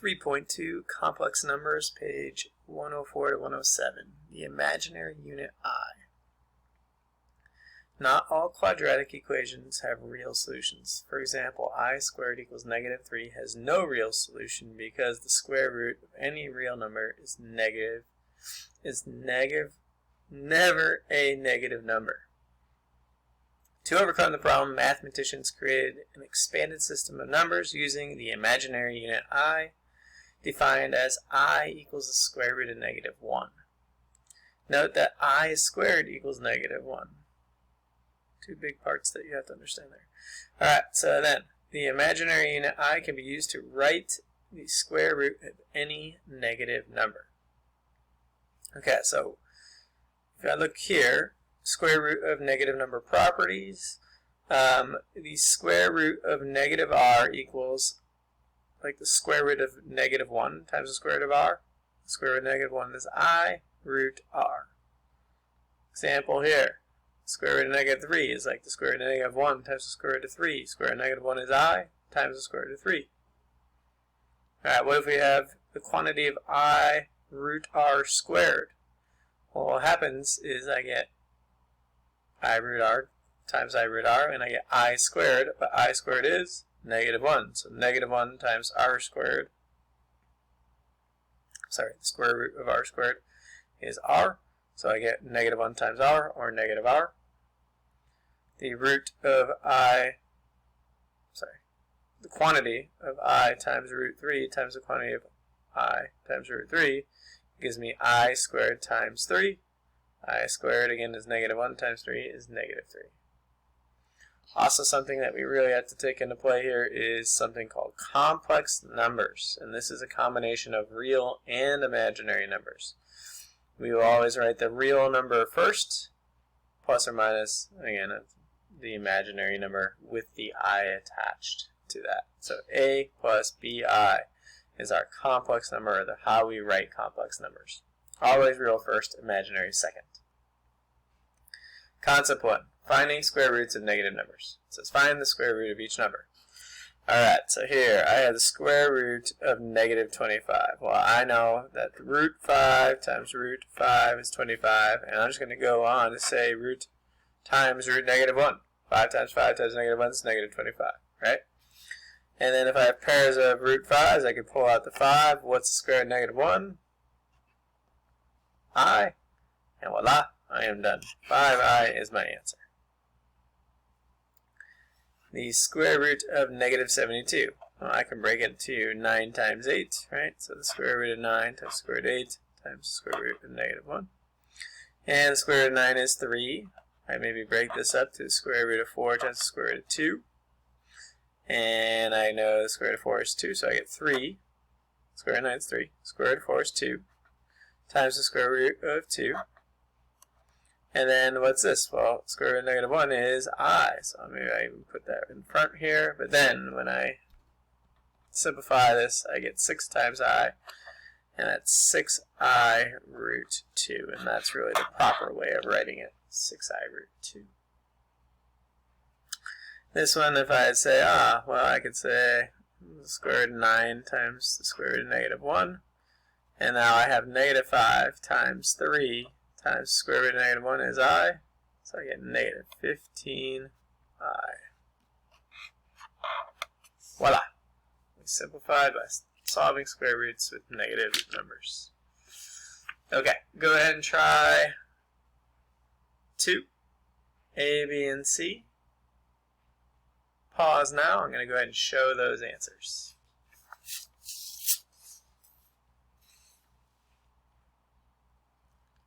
3.2 Complex Numbers, page 104 to 107. The imaginary unit I. Not all quadratic equations have real solutions. For example, I squared equals negative 3 has no real solution because the square root of any real number is never a negative number. To overcome the problem, mathematicians created an expanded system of numbers using the imaginary unit I, defined as I equals the square root of negative 1. Note that I squared equals negative 1. Two big parts that you have to understand there. Alright, so then, the imaginary unit I can be used to write the square root of any negative number. Okay, so if I look here, square root of negative number properties, the square root of negative r equals like the square root of negative 1 times the square root of r. The square root of negative 1 is I root r. Example here. Square root of negative 3 is like the square root of negative 1 times the square root of 3. Square root of negative 1 is I times the square root of 3. Alright, what if we have the quantity of I root r squared? Well, what happens is I get I root r times I root r, and I get I squared, but I squared is negative 1. So negative 1 times r squared, the square root of r squared is r. So I get negative 1 times r, or negative r. The root of the quantity of I times root 3 times the quantity of I times root 3 gives me I squared times 3. I squared, again, is negative 1 times 3 is negative 3. Also, something that we really have to take into play here is something called complex numbers. And this is a combination of real and imaginary numbers. We will always write the real number first, plus or minus, again, the imaginary number with the I attached to that. So A plus BI is our complex number, or how we write complex numbers. Always real first, imaginary second. Concept 1. Finding square roots of negative numbers. It says find the square root of each number. Alright, so here I have the square root of negative 25. Well, I know that the root 5 times root 5 is 25, and I'm just going to go on to say root times root negative 1. 5 times negative 1 is negative 25, right? And then if I have pairs of root 5s, I can pull out the 5. What's the square root of negative 1? I. And voila, I am done. 5i is my answer. The square root of negative 72. Well, I can break it to 9 times 8, right? So the square root of 9 times the square root of 8 times the square root of negative 1. And the square root of 9 is 3. I maybe break this up to the square root of 4 times the square root of 2. And I know the square root of 4 is 2, so I get 3. Square root of 9 is 3. Square root of 4 is 2. Times the square root of 2. And then what's this? Well, square root of negative 1 is I. So maybe I even put that in front here. But then when I simplify this, I get 6 times I. And that's 6i root 2. And that's really the proper way of writing it. 6i root 2. This one, if I say, well, I could say the square root of 9 times the square root of negative 1. And now I have negative 5 times 3 times the square root of negative 1 is I. So I get negative 15i. Voila. We simplified by solving square roots with negative numbers. Okay, go ahead and try 2. A, B, and C. Pause now. I'm going to go ahead and show those answers.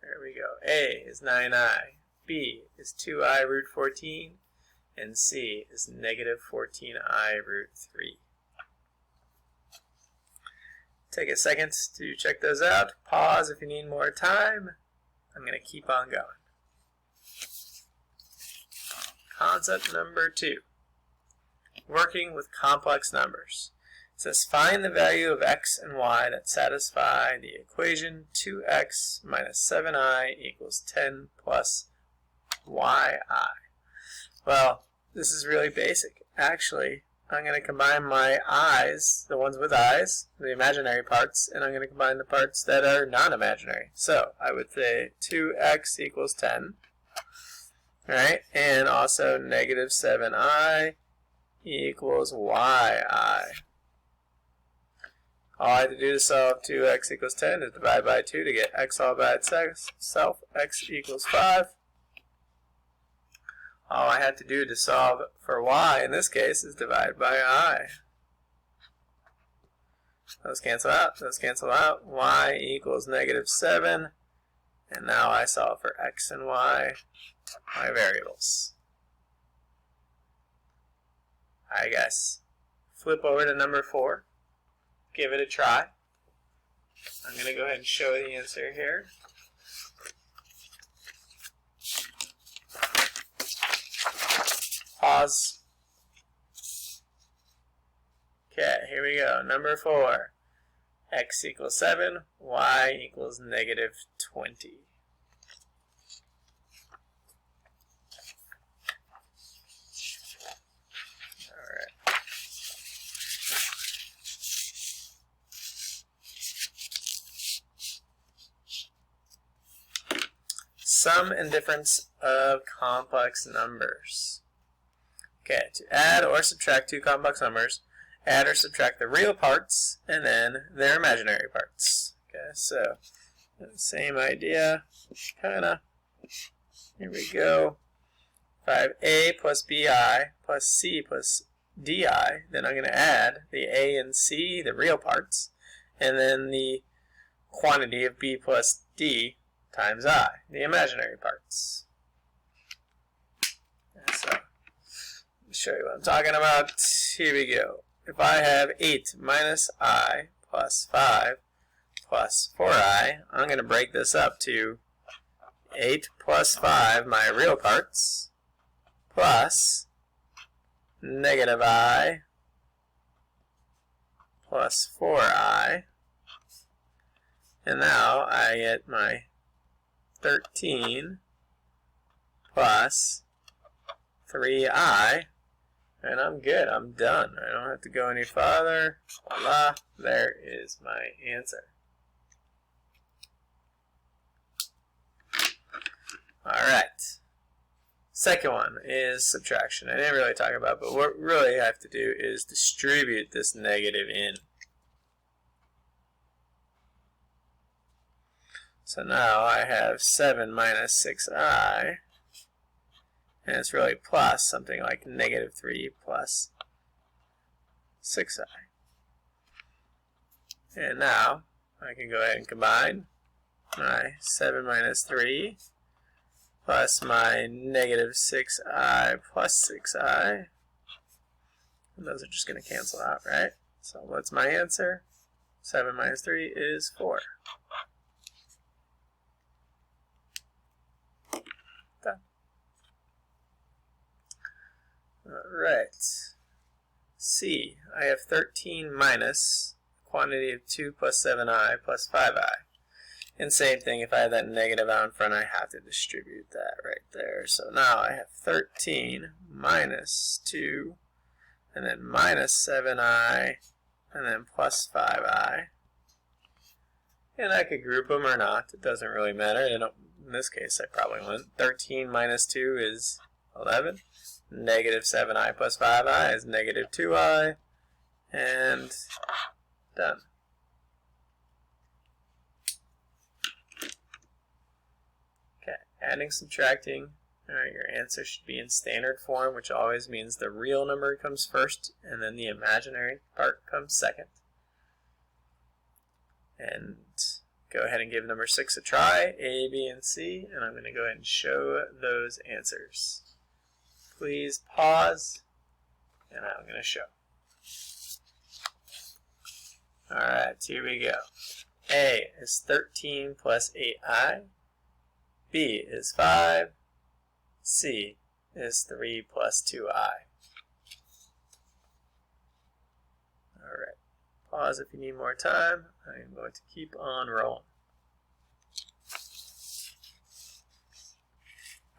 There we go. A is 9i, B is 2i root 14, and C is negative 14i root 3. Take a second to check those out. Pause if you need more time. I'm going to keep on going. Concept number 2. Working with complex numbers. It says find the value of x and y that satisfy the equation 2x minus 7i equals 10 plus yi. Well, this is really basic. Actually, I'm going to combine my i's, the ones with i's, the imaginary parts, and I'm going to combine the parts that are non-imaginary. So I would say 2x equals 10, right? And also negative 7i equals yi. All I have to do to solve 2x equals 10 is divide by 2 to get x all by itself. X equals 5. All I have to do to solve for y in this case is divide by I. Those cancel out. Those cancel out. Y equals negative 7. And now I solve for x and y, my variables. Alright guys, flip over to number 4. Give it a try. I'm going to go ahead and show the answer here. Pause. Okay, here we go. Number 4. X equals 7, y equals negative 20. Alright. Sum and difference of complex numbers. Okay, to add or subtract two complex numbers, add or subtract the real parts and then their imaginary parts. Okay, so same idea, kinda. Here we go. 5a plus bi plus c plus di. Then I'm going to add the a and c, the real parts, and then the quantity of b plus d times I, the imaginary parts. So, let me show you what I'm talking about. Here we go. If I have 8 minus I plus 5 plus 4i, I'm going to break this up to 8 plus 5, my real parts, plus negative I plus 4i. And now I get my 13 plus 3i, and I'm good. I'm done. I don't have to go any farther. Voila, there is my answer. Alright. Second one is subtraction. I didn't really talk about it, but what we really have to do is distribute this negative in. So now I have 7 minus 6i, and it's really plus something like negative 3 plus 6i. And now I can go ahead and combine my 7 minus 3 plus my negative 6i plus 6i. And those are just going to cancel out, right? So what's my answer? 7 minus 3 is 4. Done. Alright. C. I have 13 minus quantity of 2 plus 7i plus 5i. And same thing, if I have that negative out in front, I have to distribute that right there. So now I have 13 minus 2, and then minus 7i, and then plus 5i. And I could group them or not. It doesn't really matter. In this case, I probably wouldn't. 13 minus 2 is 11. Negative 7i plus 5i is negative 2i. And done. Okay, adding, subtracting. Alright, your answer should be in standard form, which always means the real number comes first, and then the imaginary part comes second. And go ahead and give number 6 a try, A, B, and C, and I'm going to go ahead and show those answers. Please pause, and I'm going to show. Alright, here we go. A is 13 plus 8i, B is 5, C is 3 plus 2i. Alright, pause if you need more time. I'm going to keep on rolling.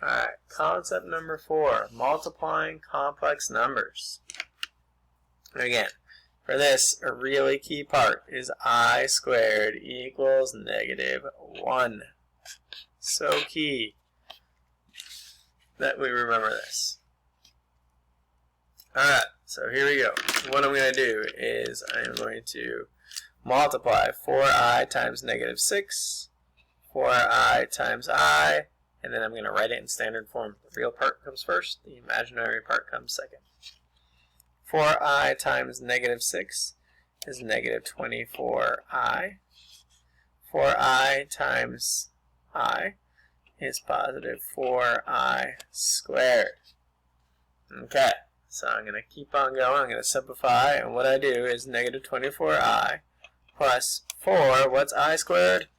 Alright, concept number 4, multiplying complex numbers. Again, for this, a really key part is I squared equals -1. So key that we remember this. Alright, so here we go. What I'm going to do is I'm going to multiply 4i times -6, 4i times I, and then I'm going to write it in standard form. The real part comes first, the imaginary part comes second. 4i times -6 is -24i. 4i times I is positive 4i squared. Okay, so I'm going to keep on going. I'm going to simplify, and what I do is -24i plus 4, what's I squared?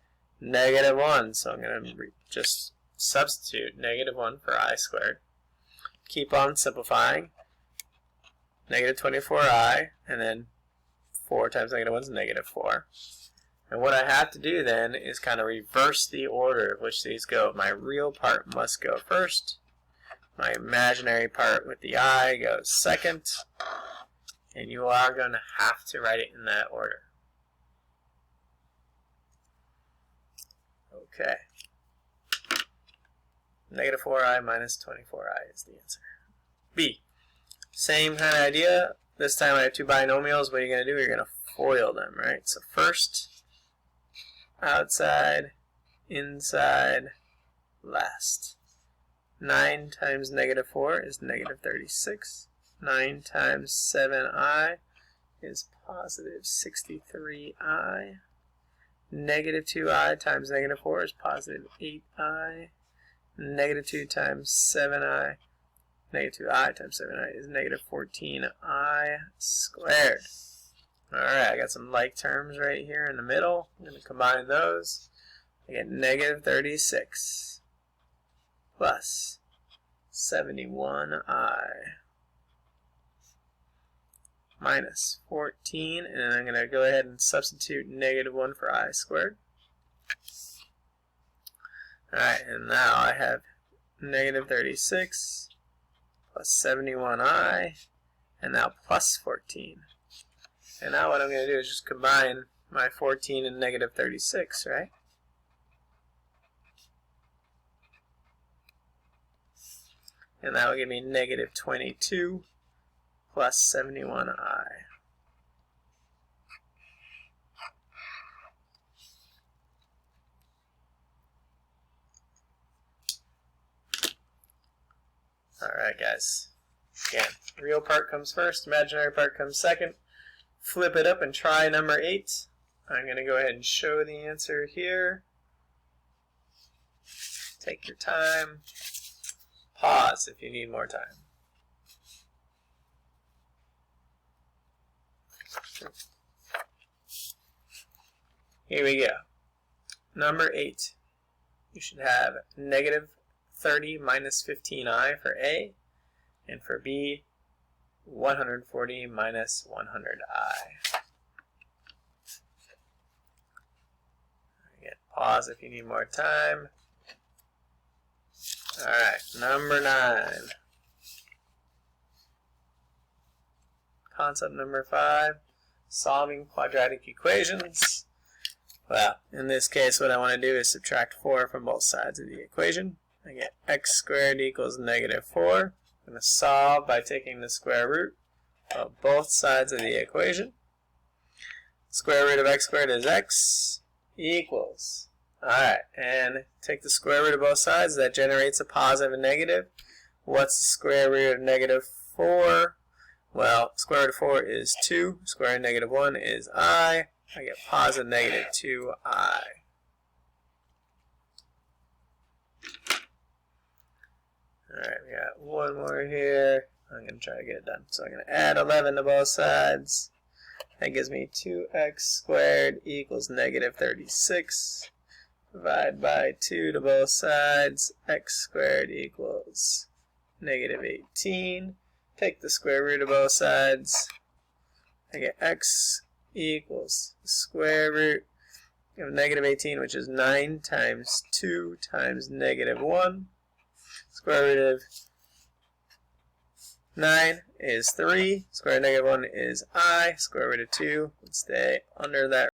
-1. So I'm going to just substitute -1 for I squared. Keep on simplifying. -24i, and then 4 times -1 is -4. And what I have to do then is kind of reverse the order of which these go. My real part must go first. My imaginary part with the I goes second. And you are going to have to write it in that order. Okay. -4i minus 24i is the answer. B. Same kind of idea. This time I have two binomials. What are you going to do? You're going to FOIL them, right? So first, outside, inside, last. 9 times -4 is -36. 9 times 7i is positive 63i. -2i times -4 is positive 8i. -2 times 7i, -2i times 7i is -14i squared. Alright, I got some like terms right here in the middle. I'm going to combine those. I get -36 plus 71i minus 14, and then I'm going to go ahead and substitute -1 for I squared. Alright, and now I have -36 plus 71i, and now plus 14. And now what I'm going to do is just combine my 14 and -36, right? And that will give me -22 plus 71i. Alright guys, again, real part comes first, imaginary part comes second. Flip it up and try number 8. I'm going to go ahead and show the answer here. Take your time. Pause if you need more time. Here we go. Number 8. You should have -30 minus 15i for A, and for B, 140 minus 100i. Again, pause if you need more time. Alright, number 9. Concept number 5, solving quadratic equations. Well, in this case, what I want to do is subtract 4 from both sides of the equation. I get x squared equals -4. I'm going to solve by taking the square root of both sides of the equation. Square root of x squared is x equals. Alright, and take the square root of both sides. That generates a positive and negative. What's the square root of -4? Well, square root of 4 is 2. Square root of -1 is I. I get positive -2i. Alright, we got one more here. I'm going to try to get it done. So I'm going to add 11 to both sides. That gives me 2x squared equals -36. Divide by 2 to both sides. X squared equals -18. Take the square root of both sides. I get x equals the square root of -18, which is 9 times 2 times -1. Square root of 9 is 3. Square root of negative 1 is I. Square root of 2 would stay under that